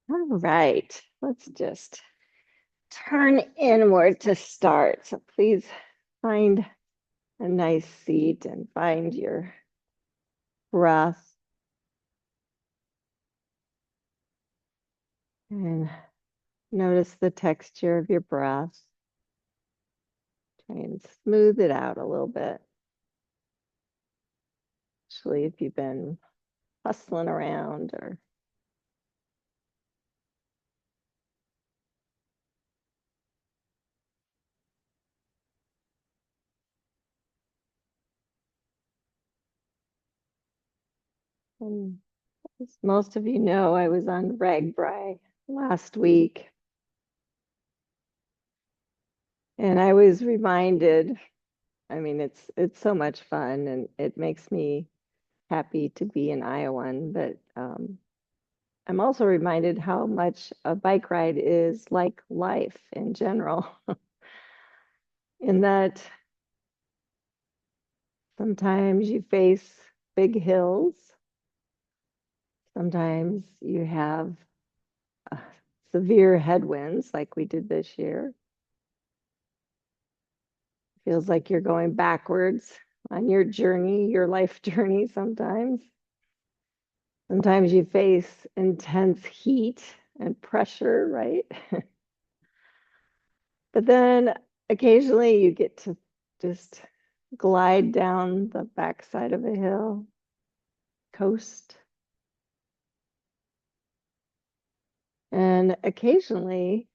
All right, let's just turn inward to start. So please find a nice seat and find your breath and notice the texture of your breath. Try and smooth it out a little bit, especially if you've been hustling around or and as most of you know, I was on RAGBRAI last week, and I was reminded, I mean, it's so much fun and it makes me happy to be an Iowan, but I'm also reminded how much a bike ride is like life in general, in that sometimes you face big hills, sometimes you have uh, severe headwinds like we did this year. Feels like you're going backwards on your journey, your life journey sometimes. Sometimes you face intense heat and pressure, right? But then occasionally you get to just glide down the backside of a hill, coast. And occasionally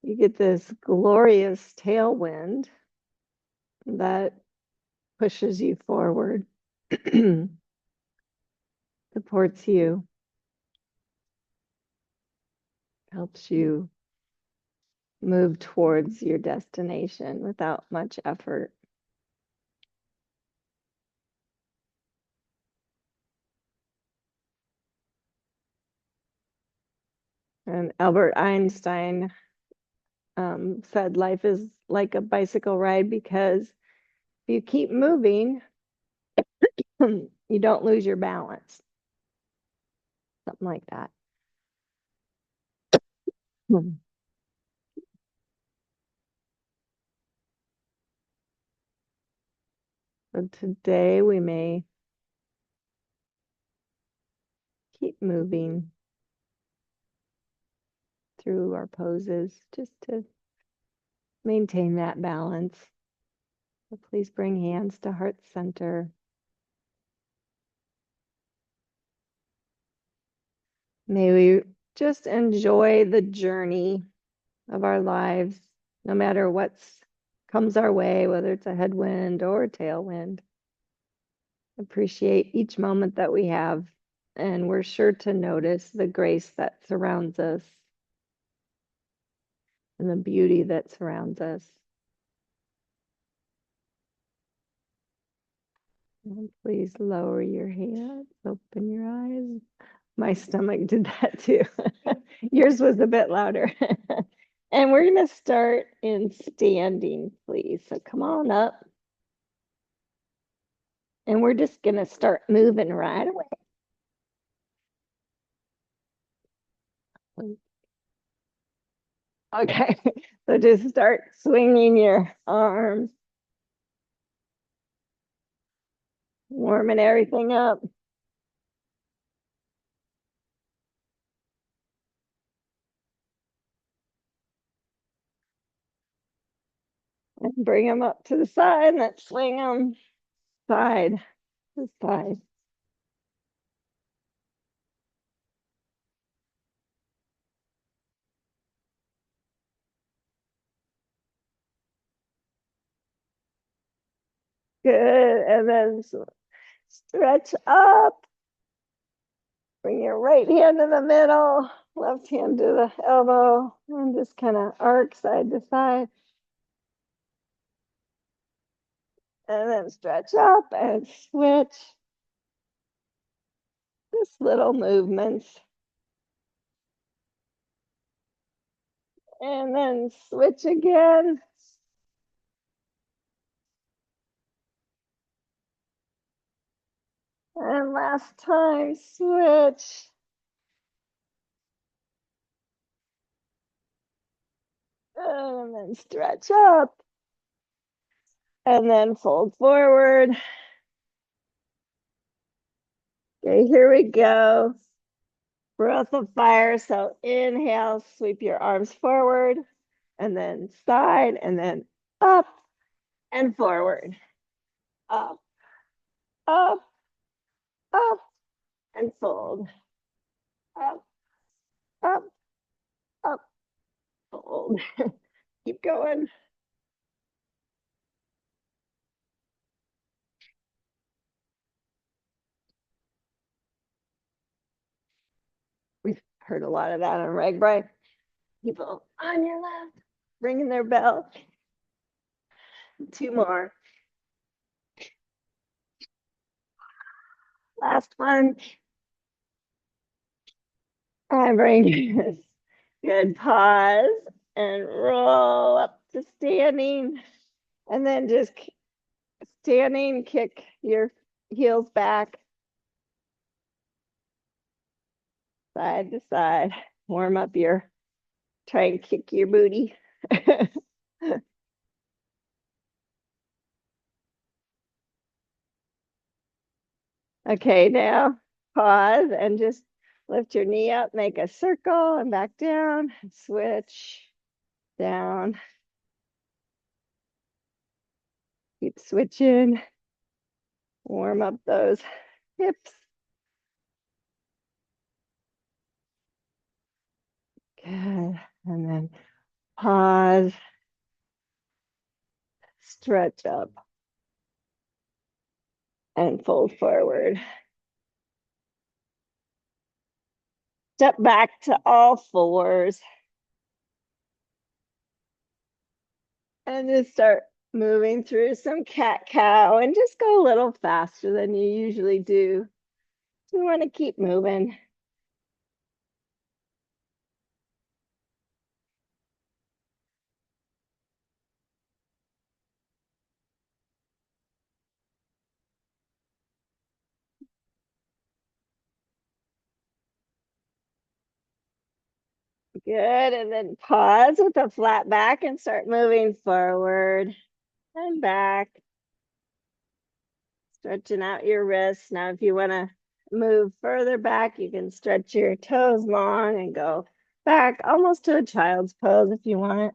you get this glorious tailwind that pushes you forward, supports you, helps you move towards your destination without much effort. And Albert Einstein said life is like a bicycle ride because if you keep moving, you don't lose your balance. Something like that. So today we may keep moving through our poses just to maintain that balance. So please bring hands to heart center. May we just enjoy the journey of our lives, no matter what's comes our way, whether it's a headwind or a tailwind. Appreciate each moment that we have, and we're sure to notice the grace that surrounds us and the beauty that surrounds us. And please lower your hands, open your eyes. My stomach did that too. Yours was a bit louder. And we're going to start in standing, please. So come on up. And we're just going to start moving right away. Okay. So just start swinging your arms, warming everything up. And bring them up to the side. Let's swing them side to side. Good. And then stretch up. Bring your right hand to the middle, left hand to the elbow, and just kind of arc side to side. And then stretch up and switch. Just little movements. And then switch again. And last time, switch. And then stretch up. And then fold forward. Okay, here we go. Breath of fire. So inhale, sweep your arms forward, and then side, and then up and forward. Up, up, up, and fold. Up, up, up, fold. Keep going. We've heard a lot of that on RegBri. People on your left, ringing their bell. Two more. Last one. And bring this. Good. Pause and roll up to standing. And then just standing, kick your heels back, side to side. Warm up your, try and kick your booty. Okay, now pause and just lift your knee up, make a circle and back down, switch down. Keep switching. Warm up those hips. Good. And then pause, stretch up, and fold forward. Step back to all fours. And just start moving through some cat cow and just go a little faster than you usually do. You want to keep moving. Good. And then pause with a flat back and start moving forward and back. Stretching out your wrists. Now, if you want to move further back, you can stretch your toes long and go back almost to a child's pose if you want.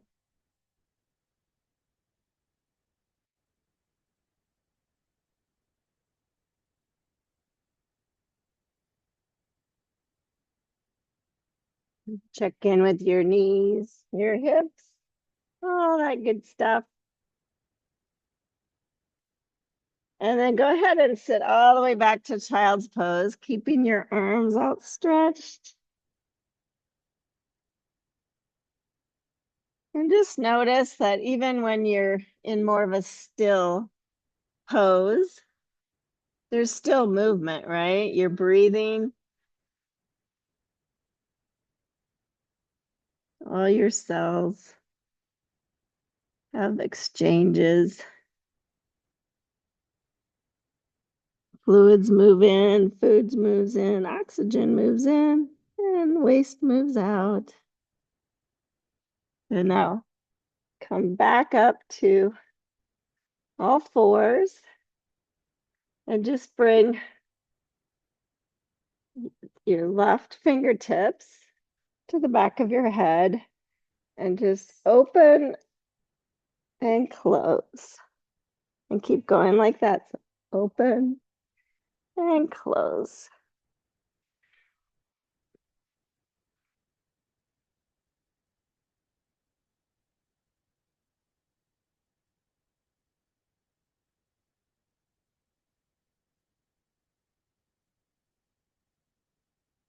Check in with your knees, your hips, all that good stuff. And then go ahead and sit all the way back to child's pose, keeping your arms outstretched. And just notice that even when you're in more of a still pose, there's still movement, right? You're breathing. All your cells have exchanges. Fluids move in, foods moves in, oxygen moves in, and waste moves out. And now come back up to all fours and just bring your left fingertips to the back of your head and just open and close. And keep going like that. So open and close.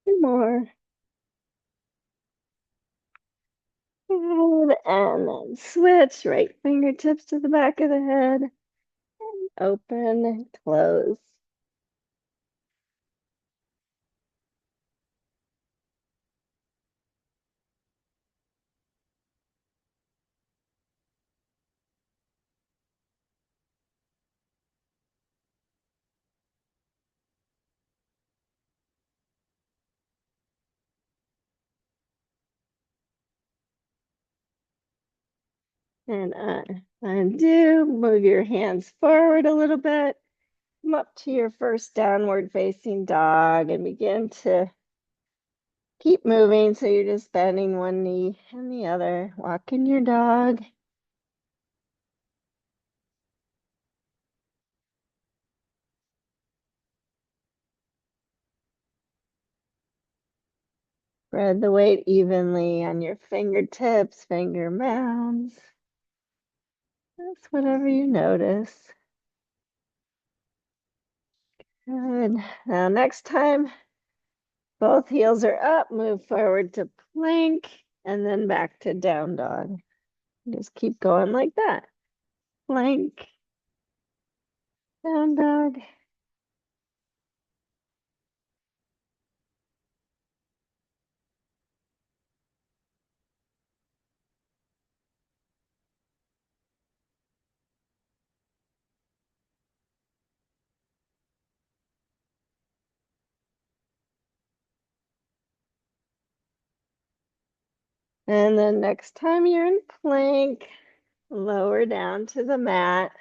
Two more. Good. And then switch right fingertips to the back of the head. And open and close. And undo, move your hands forward a little bit. Come up to your first downward facing dog and begin to keep moving. So you're just bending one knee and the other, walking your dog. Spread the weight evenly on your fingertips, finger mounds. Just whatever you notice. Good. Now, next time both heels are up, move forward to plank and then back to down dog. Just keep going like that. Plank, down dog. And then next time you're in plank, lower down to the mat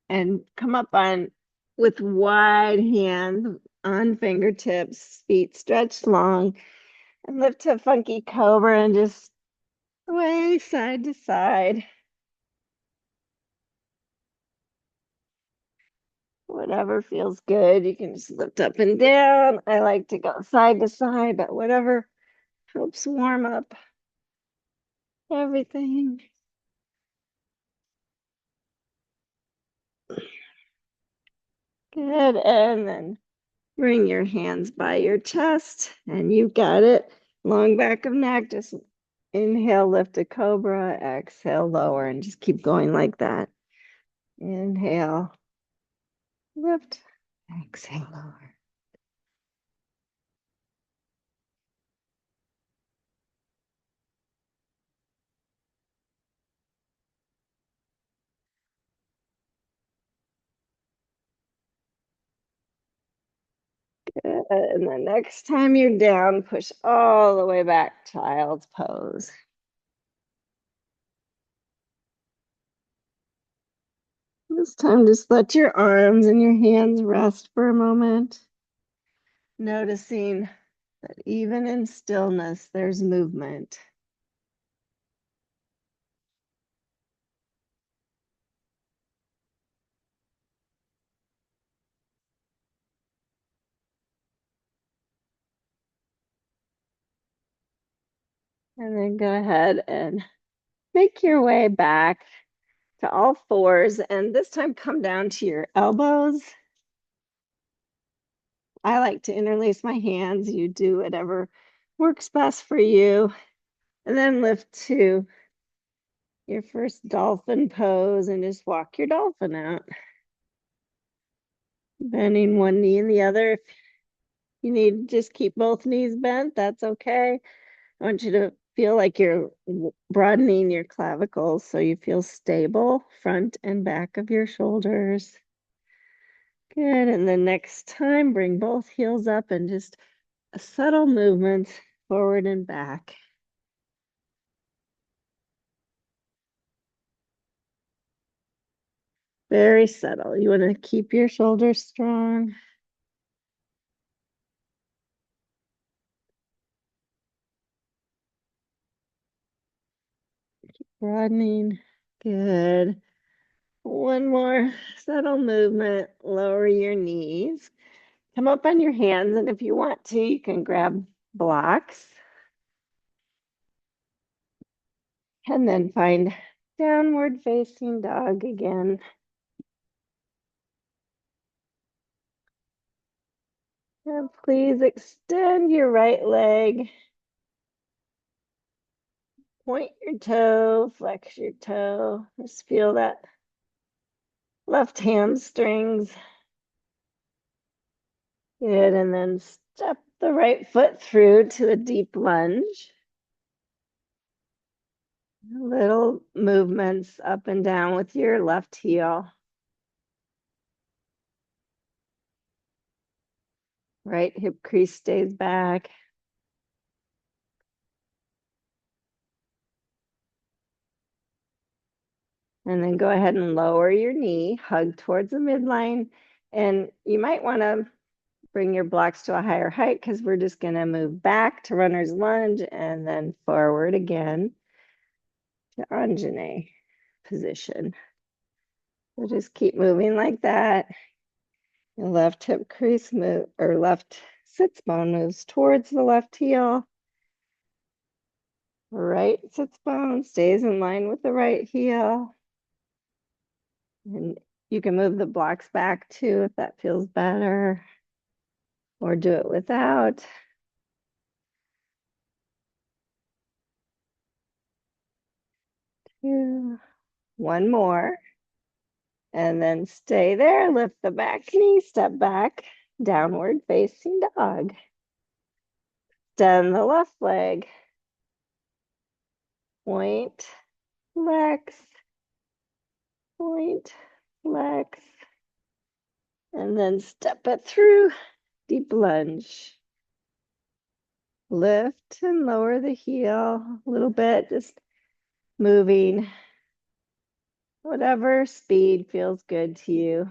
and come up on with wide hands on fingertips, feet stretched long, and lift to funky cobra and just sway side to side. Whatever feels good. You can just lift up and down. I like to go side to side, but whatever helps warm up everything. Good. And then bring your hands by your chest, and you got it. Long back of neck. Just inhale, lift a cobra. Exhale, lower, and just keep going like that. Inhale, lift. Exhale, lower. Good. And the next time you're down, push all the way back, child's pose. This time, just let your arms and your hands rest for a moment, noticing that even in stillness, there's movement. And then go ahead and make your way back to all fours. And this time, come down to your elbows. I like to interlace my hands. You do whatever works best for you. And then lift to your first dolphin pose and just walk your dolphin out. Bending one knee and the other. If you need to just keep both knees bent, that's okay. I want you to feel like you're broadening your clavicles so you feel stable, front and back of your shoulders. Good. And then next time, bring both heels up and just a subtle movement forward and back. Very subtle. You want to keep your shoulders strong. Broadening. Good. One more subtle movement. Lower your knees. Come up on your hands, and if you want to, you can grab blocks. And then find downward facing dog again. And please extend your right leg. Point your toe, flex your toe. Just feel that left hamstrings. Good. And then step the right foot through to a deep lunge. Little movements up and down with your left heel. Right hip crease stays back. And then go ahead and lower your knee, hug towards the midline. And you might want to bring your blocks to a higher height because we're just going to move back to runner's lunge and then forward again to Anjane position. So just keep moving like that. Your left hip crease move or left sits bone moves towards the left heel. Right sits bone stays in line with the right heel. And you can move the blocks back too if that feels better, or do it without. Two, one more. And then stay there, lift the back knee, step back, downward facing dog. Extend the left leg. Point, flex, point, flex. And then step it through, deep lunge. Lift and lower the heel a little bit, just moving. Whatever speed feels good to you.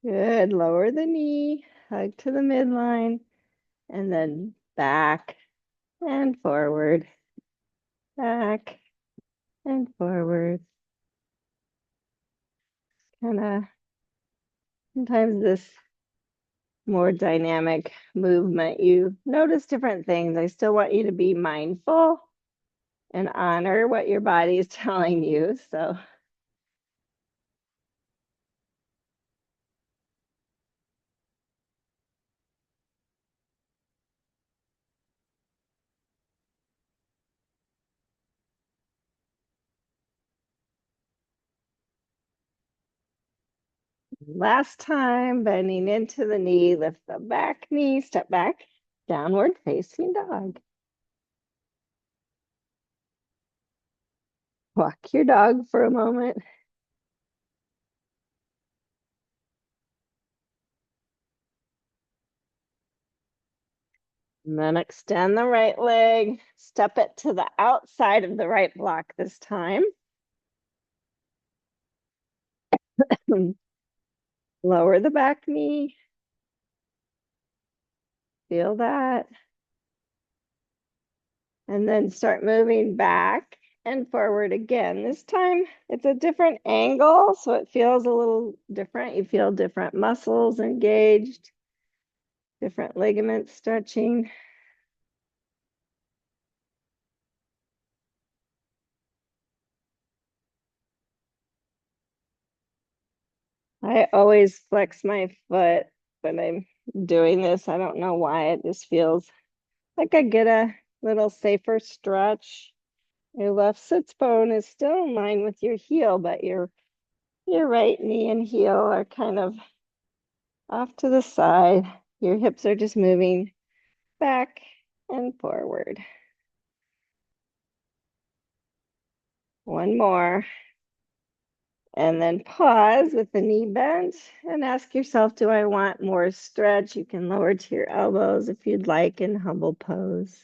Good. Lower the knee, hug to the midline, and then back and forward, back and forward. Kind of sometimes this more dynamic movement, you notice different things. I still want you to be mindful and honor what your body is telling you. So last time, bending into the knee, lift the back knee, step back, downward facing dog. Walk your dog for a moment. And then extend the right leg, step it to the outside of the right block this time. Lower the back knee. Feel that. And then start moving back and forward again. This time it's a different angle, so it feels a little different. You feel different muscles engaged, different ligaments stretching. I always flex my foot when I'm doing this. I don't know why. It just feels like I get a little safer stretch. Your left sits bone is still in line with your heel, but your right knee and heel are kind of off to the side. Your hips are just moving back and forward. One more. And then pause with the knee bent and ask yourself, do I want more stretch? You can lower to your elbows if you'd like in humble pose.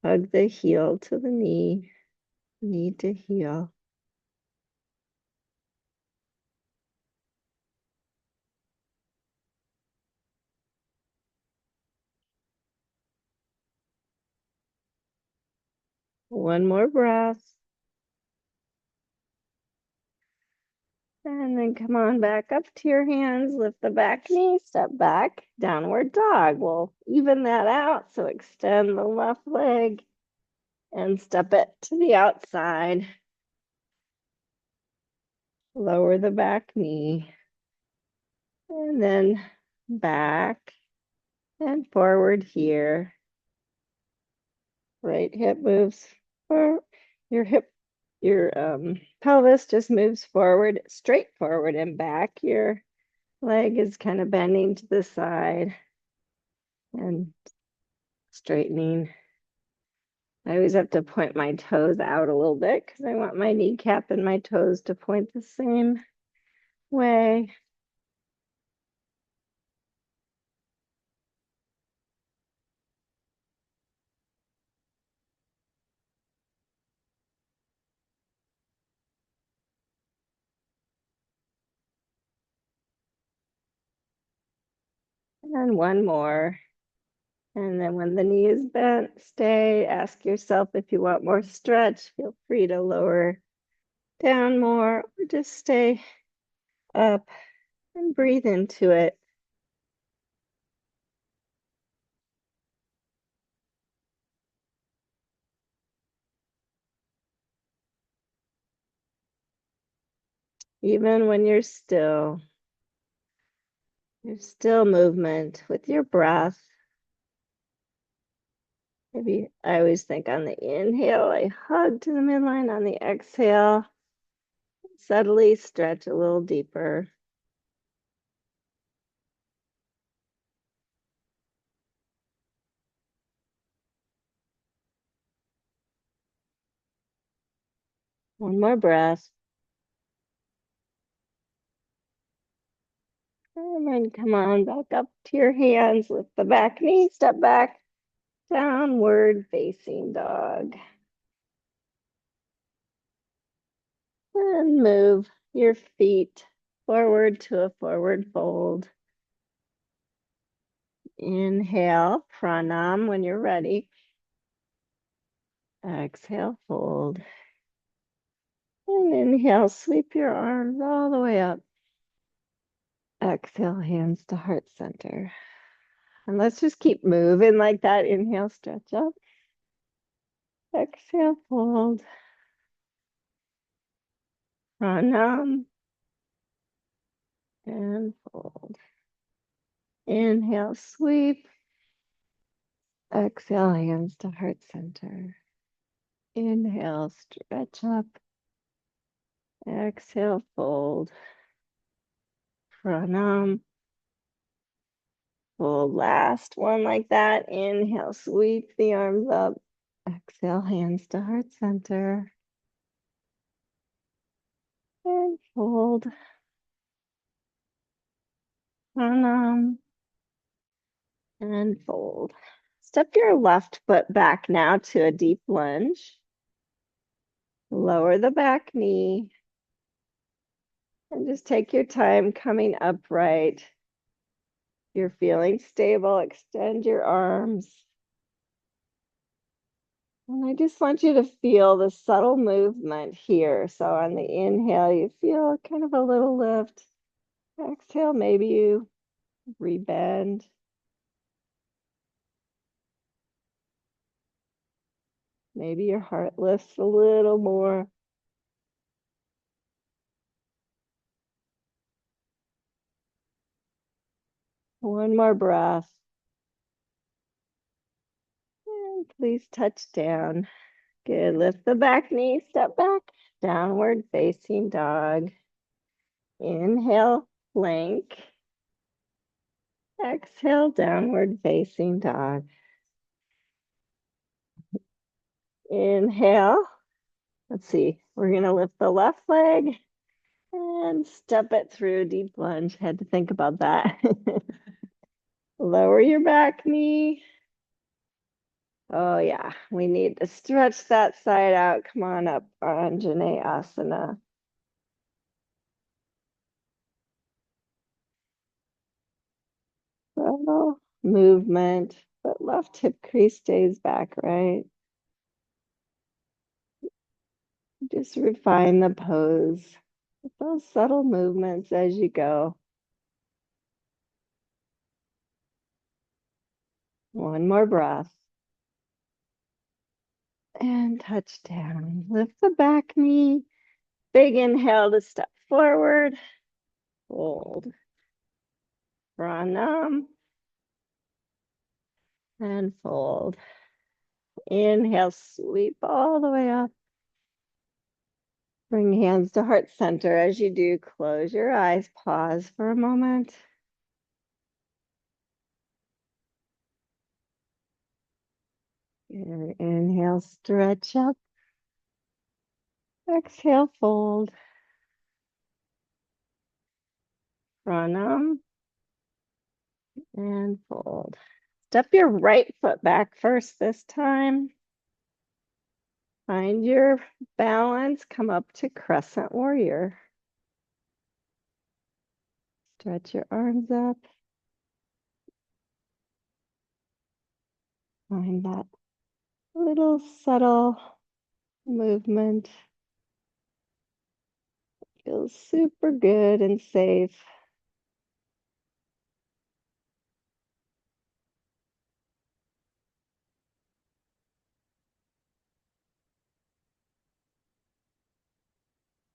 Hug the heel to the knee, knee to heel. One more breath. And then come on back up to your hands, lift the back knee, step back, downward dog. We'll even that out. So extend the left leg and step it to the outside. Lower the back knee. And then back and forward here. Right hip moves, or your hip, your pelvis just moves forward, straight forward and back. Your leg is kind of bending to the side and straightening. I always have to point my toes out a little bit because I want my kneecap and my toes to point the same way. And one more. And then when the knee is bent, stay. Ask yourself if you want more stretch. Feel free to lower down more or just stay up and breathe into it. Even when you're still movement with your breath. Maybe I always think on the inhale, I hug to the midline. On the exhale, subtly stretch a little deeper. One more breath. And then come on back up to your hands. Lift the back knee, step back, downward facing dog. And move your feet forward to a forward fold. Inhale, pranam when you're ready. Exhale, fold. And inhale, sweep your arms all the way up. Exhale, hands to heart center. And let's just keep moving like that. Inhale, stretch up. Exhale, fold. Pranam and fold. Inhale, sweep. Exhale, hands to heart center. Inhale, stretch up. Exhale, fold. Pranam. Fold. Last one like that. Inhale, sweep the arms up. Exhale, hands to heart center. And fold. Pranam. And fold. Step your left foot back now to a deep lunge. Lower the back knee. And just take your time coming upright. You're feeling stable, extend your arms. And I just want you to feel the subtle movement here. So on the inhale, you feel kind of a little lift. Exhale, maybe you rebend. Maybe your heart lifts a little more. One more breath. And please touch down. Good. Lift the back knee, step back, downward facing dog. Inhale, plank. Exhale, downward facing dog. Inhale. Let's see. We're going to lift the left leg and step it through deep lunge. Had to think about that. Lower your back knee. Oh yeah, we need to stretch that side out. Come on up, Anjaneyasana. Little movement, but left hip crease stays back, right? Just refine the pose with those subtle movements as you go. One more breath. And touch down. Lift the back knee. Big inhale to step forward. Hold. Pranam. And fold. Inhale, sweep all the way up. Bring hands to heart center. As you do, close your eyes. Pause for a moment. Inhale, stretch up. Exhale, fold. Pranam. And fold. Step your right foot back first this time. Find your balance. Come up to crescent warrior. Stretch your arms up. Find that little subtle movement. Feels super good and safe.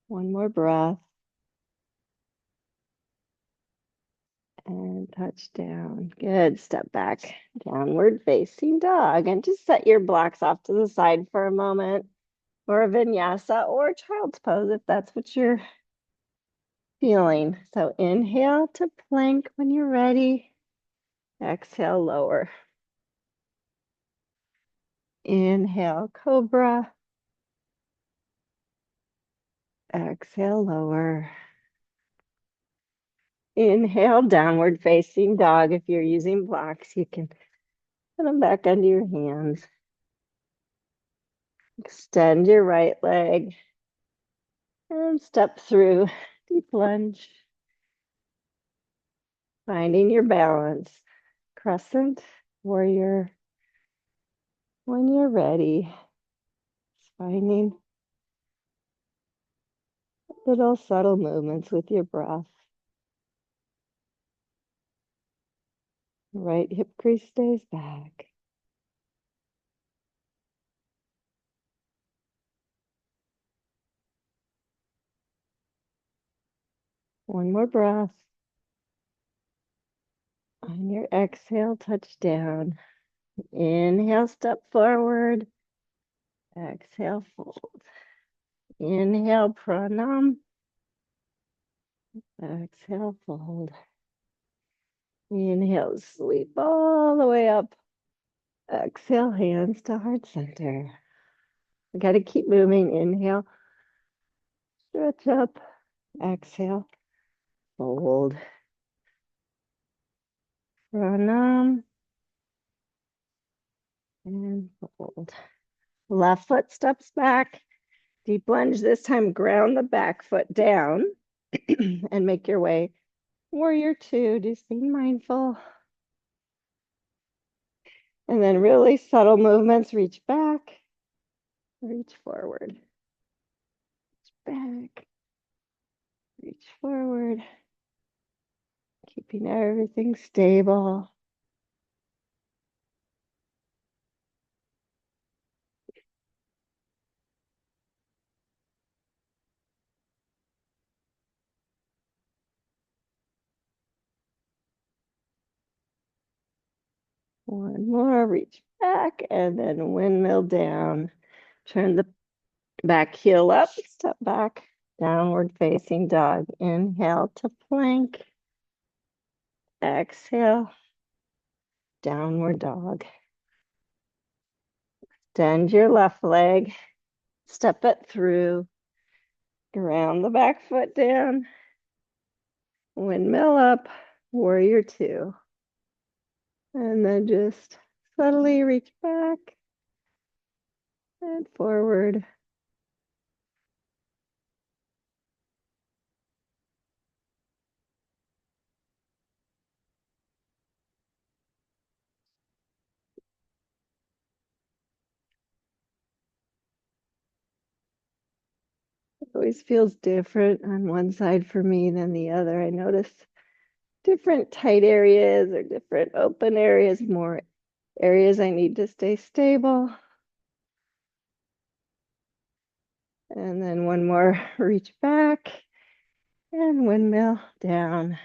One more breath and touch down. Good. Step back, downward facing dog. And just set your blocks off to the side for a moment, or a vinyasa or child's pose if that's what you're feeling. So inhale to plank when you're ready. Exhale, lower. Inhale, cobra. Exhale, lower. Inhale, downward facing dog. If you're using blocks, you can put them back under your hands. Extend your right leg and step through. Deep lunge. Finding your balance. Crescent, warrior. When you're ready, finding little subtle movements with your breath. Right hip crease stays back. One more breath. On your exhale, touch down. Inhale, step forward. Exhale, fold. Inhale, pranam. Exhale, fold. Inhale, sweep all the way up. Exhale, hands to heart center. We got to keep moving. Inhale, stretch up. Exhale, fold. Pranam and fold. Left foot steps back. Deep lunge this time. Ground the back foot down and make your way. Warrior two. Just being mindful. And then really subtle movements. Reach back. Reach forward. Reach back. Reach forward. Keeping everything stable. One more, reach back, and then windmill down. Turn the back heel up, step back, downward facing dog. Inhale to plank. Exhale, downward dog. Extend your left leg, step it through, ground the back foot down, windmill up, warrior two. And then just subtly reach back and forward. It always feels different on one side for me than the other. I notice different tight areas or different open areas, more areas I need to stay stable. And then one more, reach back and windmill down.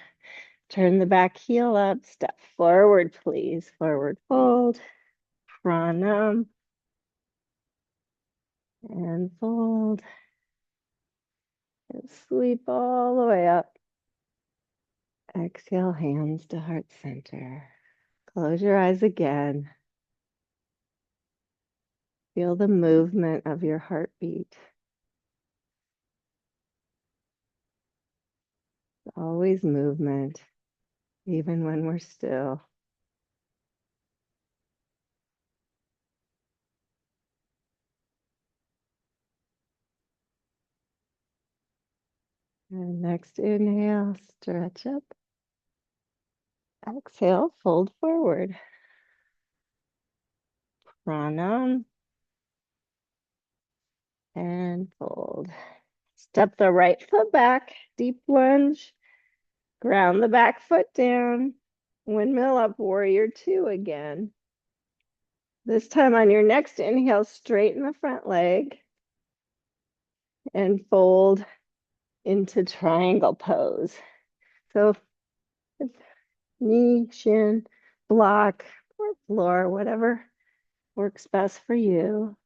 Turn the back heel up, step forward, please. Forward fold, pranam, and fold. And sweep all the way up. Exhale, hands to heart center. Close your eyes again. Feel the movement of your heartbeat. Always movement, even when we're still. And next inhale, stretch up. Exhale, fold forward. pranam, and fold. Step the right foot back, deep lunge, ground the back foot down, windmill up, warrior two again. This time on your next inhale, straighten the front leg and fold into triangle pose. So knee, shin, block, or floor, whatever works best for you.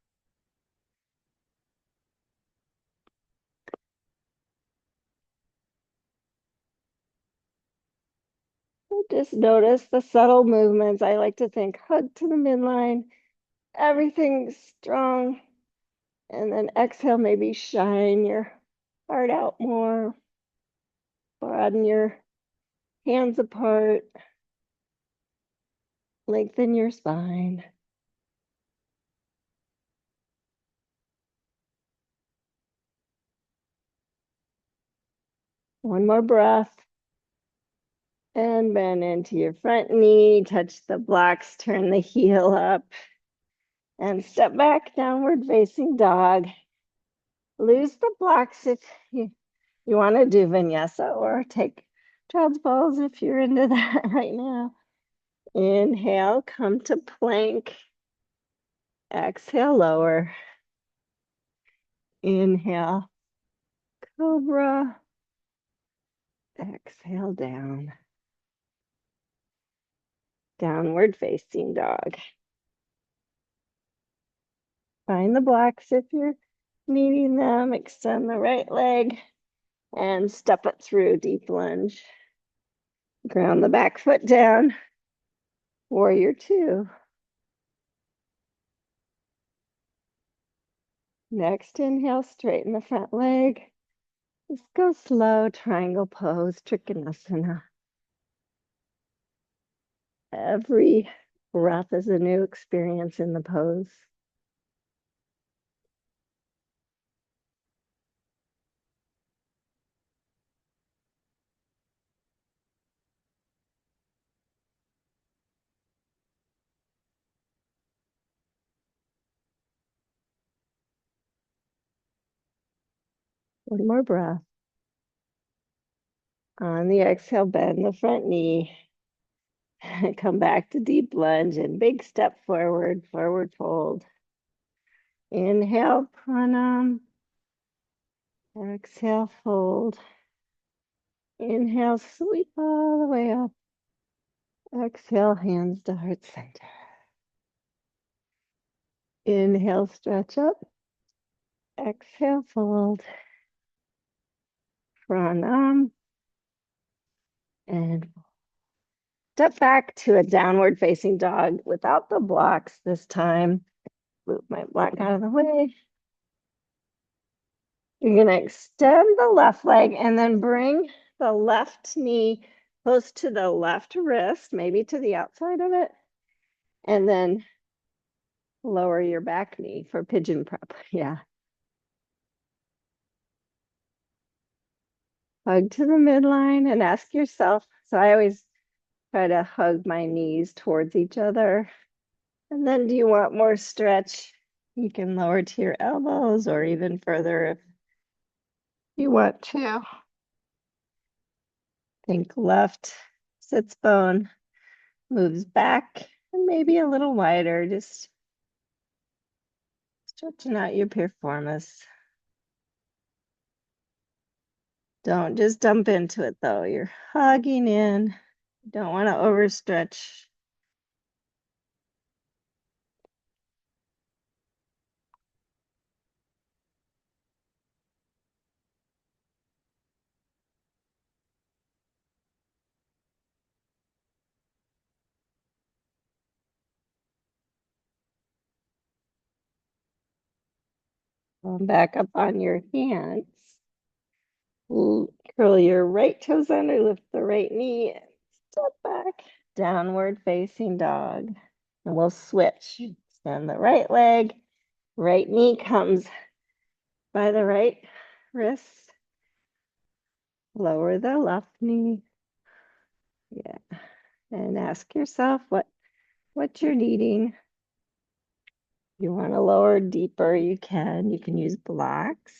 Just notice the subtle movements. I like to think hug to the midline, everything's strong. And then exhale, maybe shine your heart out more. Broaden your hands apart. Lengthen your spine. One more breath. And bend into your front knee. Touch the blocks, turn the heel up. And step back, downward facing dog. Lose the blocks if you want to do vinyasa or take child's pose if you're into that right now. Inhale, come to plank. Exhale, lower. Inhale, cobra. Exhale, down. Downward facing dog. Find the blocks if you're needing them. Extend the right leg and step it through, deep lunge. Ground the back foot down. Warrior two. Next inhale, straighten the front leg. Just go slow, triangle pose, Trikonasana. Every breath is a new experience in the pose. One more breath. On the exhale, bend the front knee. Come back to deep lunge and big step forward, forward fold. Inhale, pranam. Exhale, fold. Inhale, sweep all the way up. Exhale, hands to heart center. Inhale, stretch up. Exhale, fold. Pranam. And step back to a downward facing dog without the blocks this time. Move my block out of the way. You're going to extend the left leg and then bring the left knee close to the left wrist, maybe to the outside of it. And then lower your back knee for pigeon prep. Yeah. Hug to the midline and ask yourself. So I always try to hug my knees towards each other. And then do you want more stretch? You can lower to your elbows or even further if you want to. Think left sits bone moves back and maybe a little wider, just stretching out your piriformis. Don't just dump into it though. You're hugging in. You don't want to overstretch. Come back up on your hands. Curl your right toes under, lift the right knee, and step back. Downward facing dog. And we'll switch. Extend the right leg. Right knee comes by the right wrist. Lower the left knee. Yeah. And ask yourself what you're needing. You want to lower deeper, you can. You can use blocks.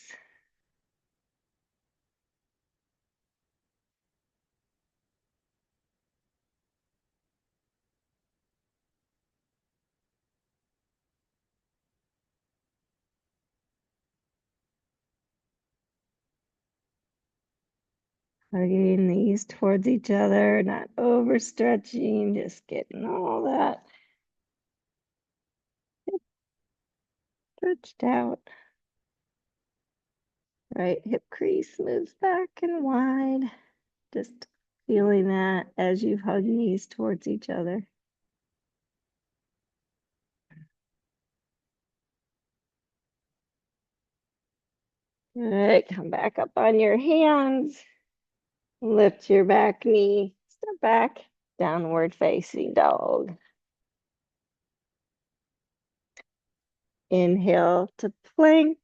Hugging the knees towards each other, not overstretching, just getting all that stretched out. Right hip crease moves back and wide. Just feeling that as you hug knees towards each other. All right, come back up on your hands. Lift your back knee. Step back, downward facing dog. Inhale to plank.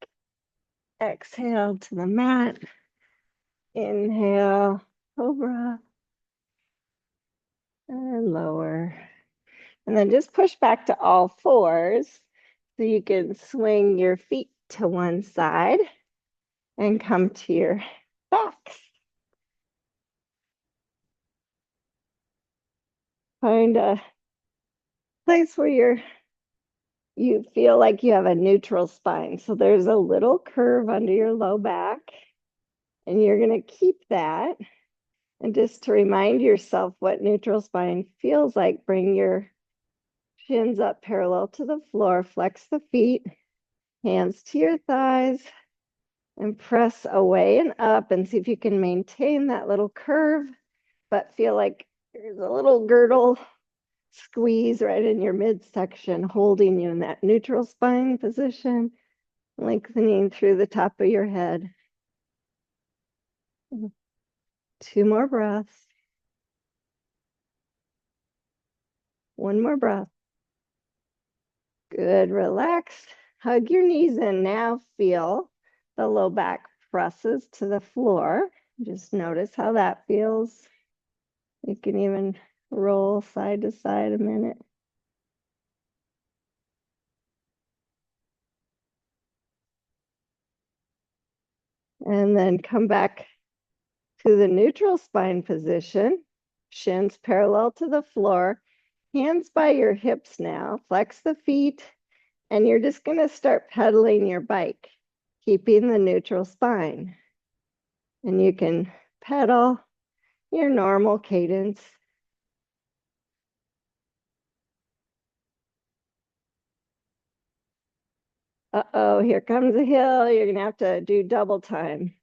Exhale to the mat. Inhale, cobra, and lower. And then just push back to all fours so you can swing your feet to one side and come to your backs. Find a place where you feel like you have a neutral spine. So there's a little curve under your low back, and you're going to keep that. And just to remind yourself what neutral spine feels like, bring your shins up parallel to the floor, flex the feet, hands to your thighs, and press away and up and see if you can maintain that little curve, but feel like there's a little girdle squeeze right in your midsection, holding you in that neutral spine position, lengthening through the top of your head. 2 more breaths. 1 more breath. Good, relax. Hug your knees in. Now feel the low back presses to the floor. Just notice how that feels. You can even roll side to side a minute. And then come back to the neutral spine position. Shins parallel to the floor. Hands by your hips now. Flex the feet. And you're just going to start pedaling your bike, keeping the neutral spine. And you can pedal your normal cadence. Uh-oh, here comes a hill. You're going to have to do double time.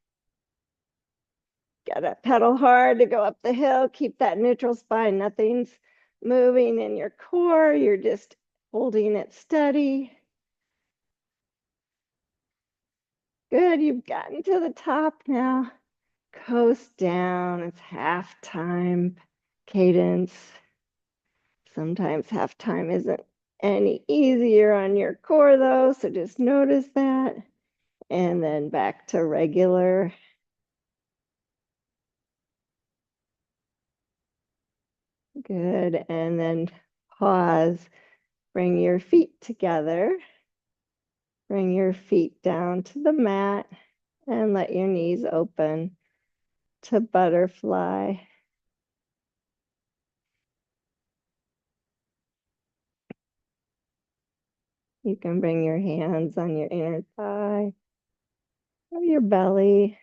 Got to pedal hard to go up the hill. Keep that neutral spine. Nothing's moving in your core. You're just holding it steady. Good, you've gotten to the top now. Coast down. It's half time cadence. Sometimes half time isn't any easier on your core though, so just notice that. And then back to regular. Good, and then pause. Bring your feet together. Bring your feet down to the mat and let your knees open to butterfly. You can bring your hands on your inner thigh or your belly,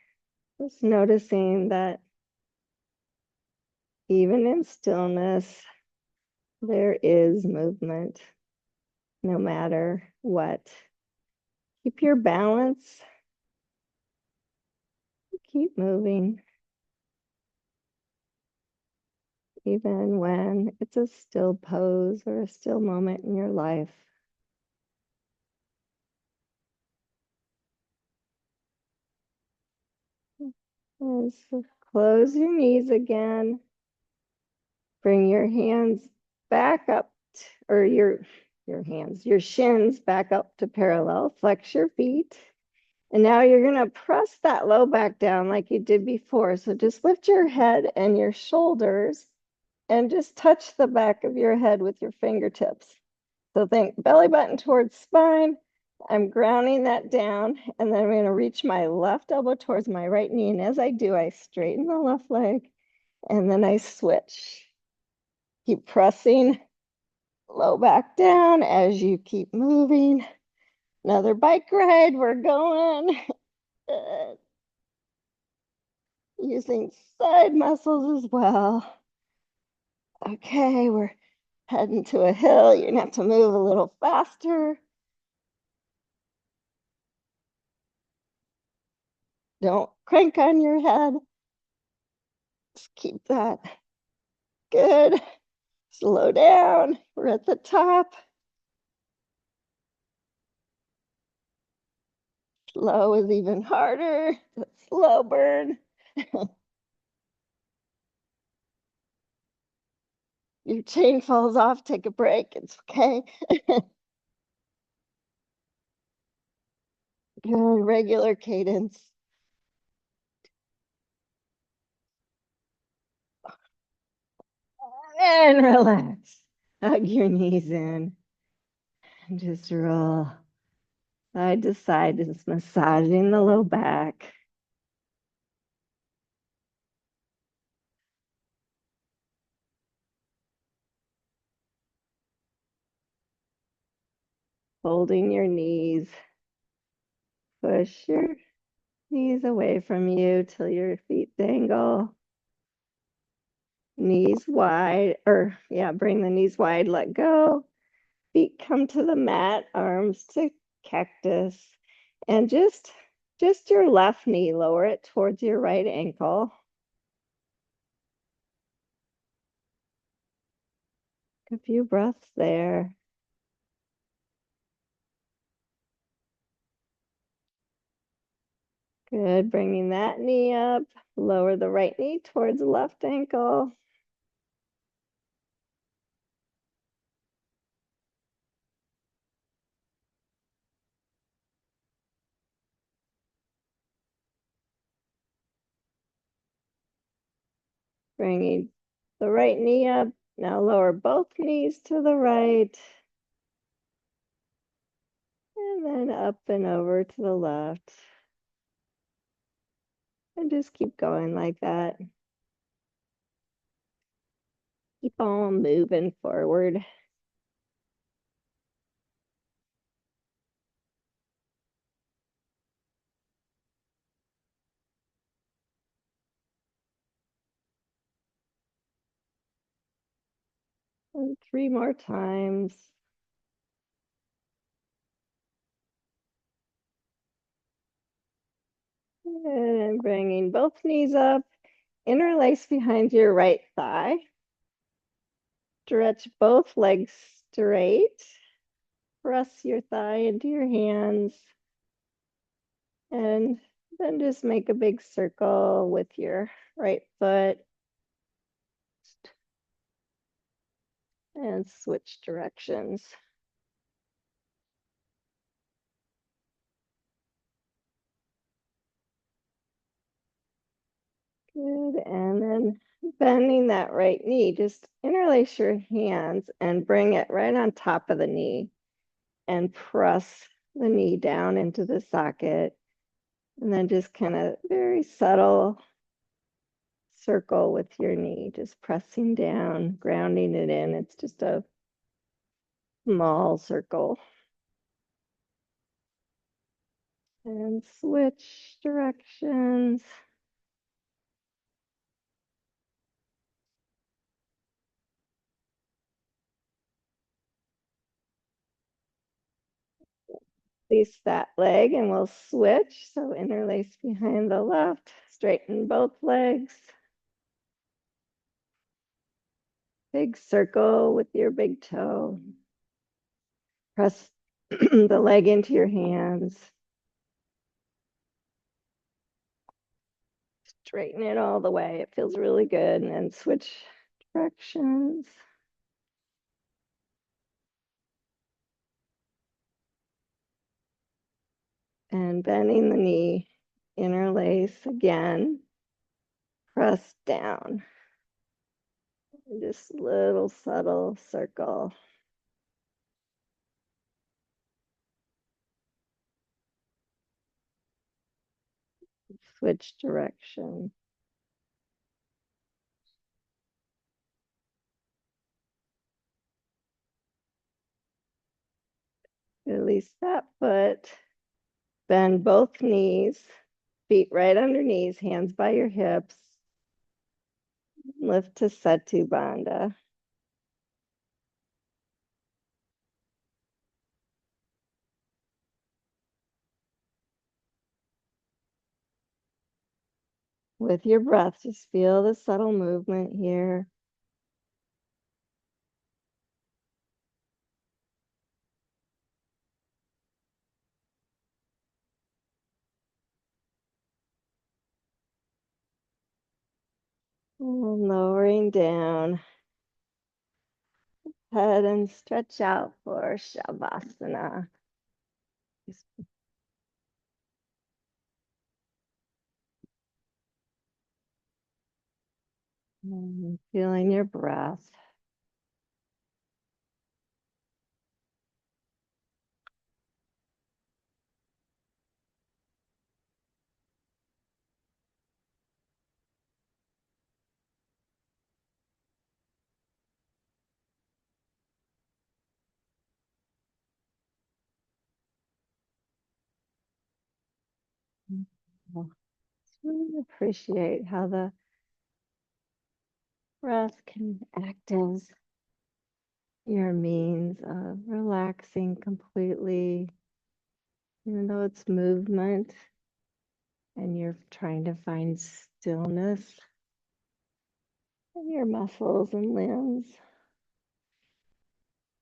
just noticing that even in stillness, there is movement, no matter what. Keep your balance. Keep moving, even when it's a still pose or a still moment in your life. So close your knees again. Bring your hands back up, or your shins back up to parallel. Flex your feet. And now you're going to press that low back down like you did before. So just lift your head and your shoulders and just touch the back of your head with your fingertips. So think belly button towards spine. I'm grounding that down, and then I'm going to reach my left elbow towards my right knee. And as I do, I straighten the left leg, and then I switch. Keep pressing low back down as you keep moving. Another bike ride. We're going. Using side muscles as well. Okay, we're heading to a hill. You're gonna have to move a little faster. Don't crank on your head. Just keep that good. Slow down. We're at the top. Slow is even harder. Slow burn. Your chain falls off, take a break. It's okay. Good, regular cadence. And relax. Hug your knees in and just roll side to side, just massaging the low back. Holding your knees. Push your knees away from you till your feet dangle. Knees wide, or yeah, bring the knees wide, let go. Feet come to the mat, arms to cactus. And just your left knee, lower it towards your right ankle. A few breaths there. Good. Bringing that knee up. Lower the right knee towards the left ankle. Bringing the right knee up. Now lower both knees to the right. And then up and over to the left. And just keep going like that. Keep on moving forward. And 3 more times. And bringing both knees up. Interlace behind your right thigh. Stretch both legs straight. Press your thigh into your hands. And then just make a big circle with your right foot and switch directions. Good. And then bending that right knee, just interlace your hands and bring it right on top of the knee and press the knee down into the socket. And then just kind of very subtle circle with your knee, just pressing down, grounding it in. It's just a small circle. And switch directions. Release that leg and we'll switch. So interlace behind the left, straighten both legs. Big circle with your big toe. Press the leg into your hands. Straighten it all the way. It feels really good. And then switch directions. And bending the knee, interlace again. Press down. Just little subtle circle. switch direction. Release that foot. Bend both knees, feet right under knees, hands by your hips. Lift to Setu Bandha. With your breath, just feel the subtle movement here. And lowering down. Head and stretch out for Shavasana. And feeling your breath. Just really appreciate how the breath can act as your means of relaxing completely, even though it's movement and you're trying to find stillness in your muscles and limbs.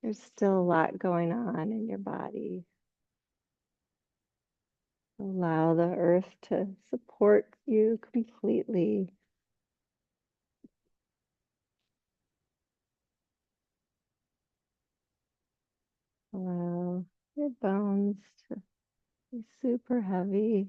There's still a lot going on in your body. Allow the earth to support you completely. Allow your bones to be super heavy.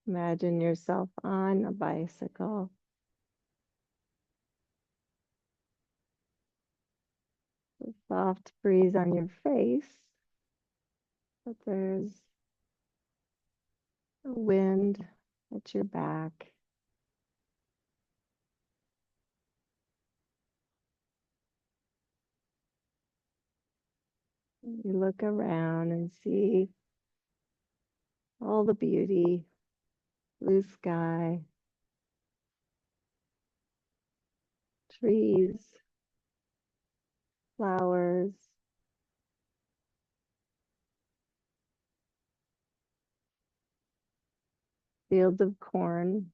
Imagine yourself on a bicycle. A soft breeze on your face, but there's a wind at your back. You look around and see all the beauty, blue sky, trees, flowers, fields of corn.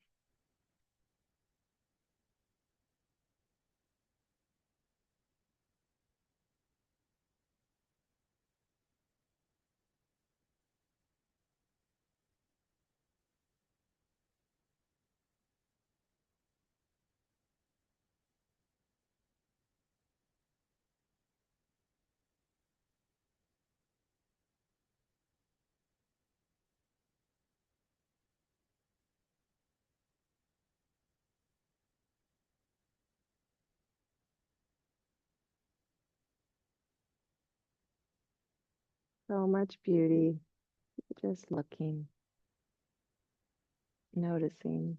So much beauty, just looking, noticing.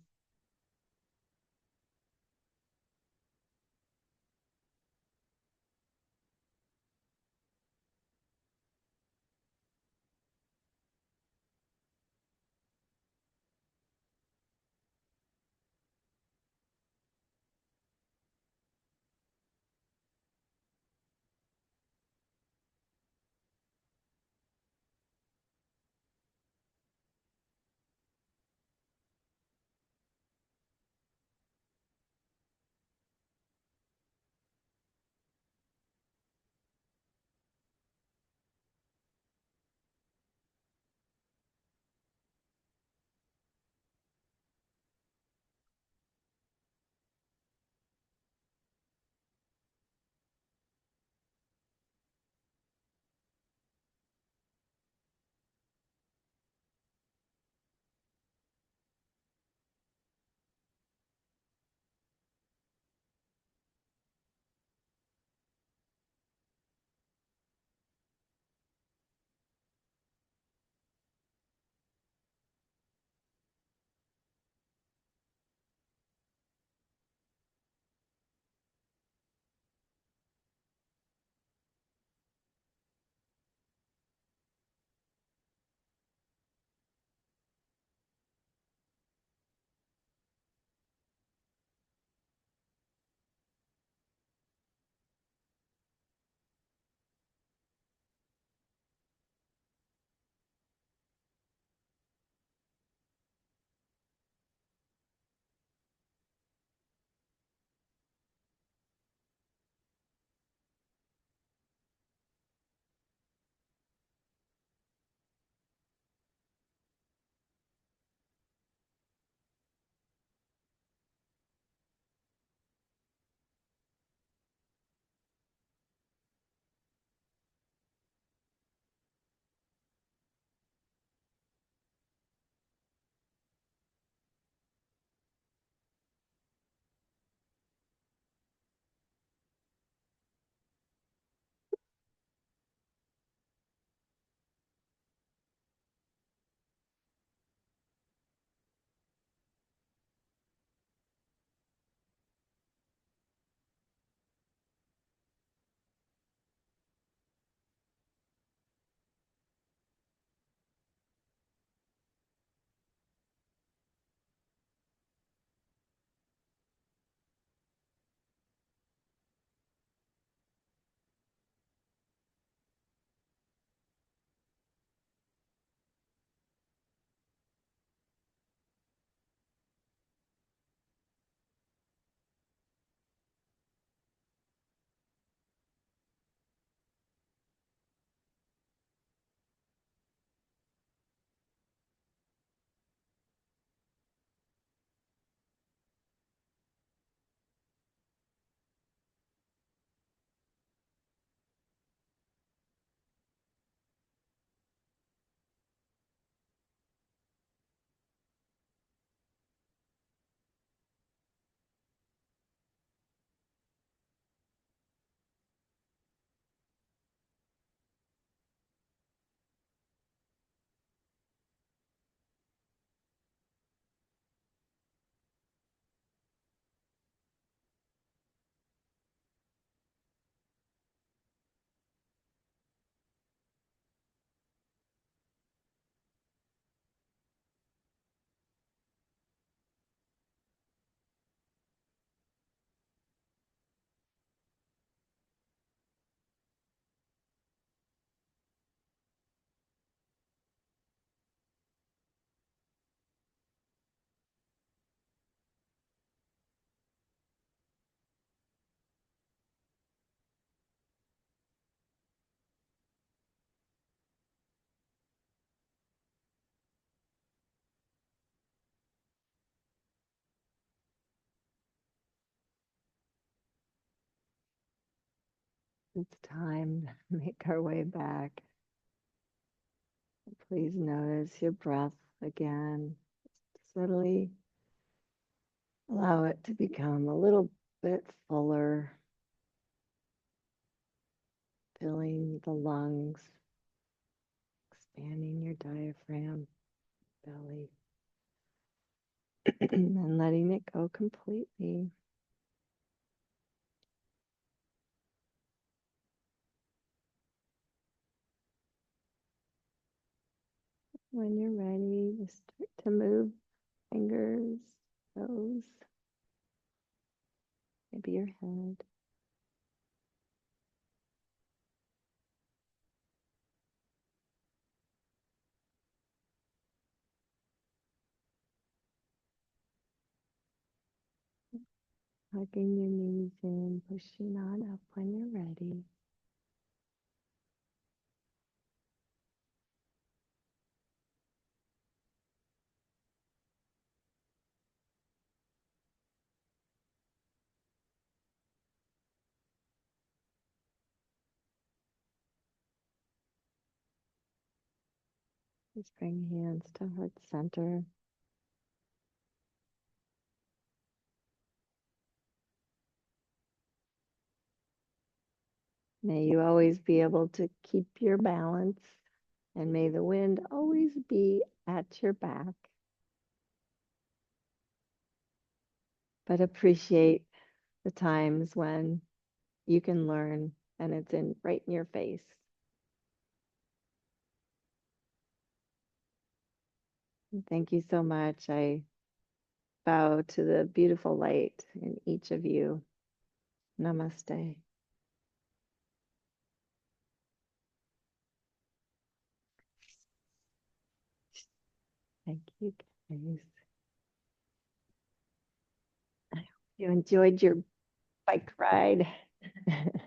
It's time to make our way back. Please notice your breath again. Subtly allow it to become a little bit fuller, filling the lungs, expanding your diaphragm, belly, and letting it go completely. When you're ready, just start to move fingers, toes, maybe your head. Hugging your knees in, pushing on up when you're ready. Just bring hands to heart center. May you always be able to keep your balance, and may the wind always be at your back. But appreciate the times when you can learn and it's right in your face. And thank you so much. I bow to the beautiful light in each of you. Namaste. Thank you, guys. I hope you enjoyed your bike ride.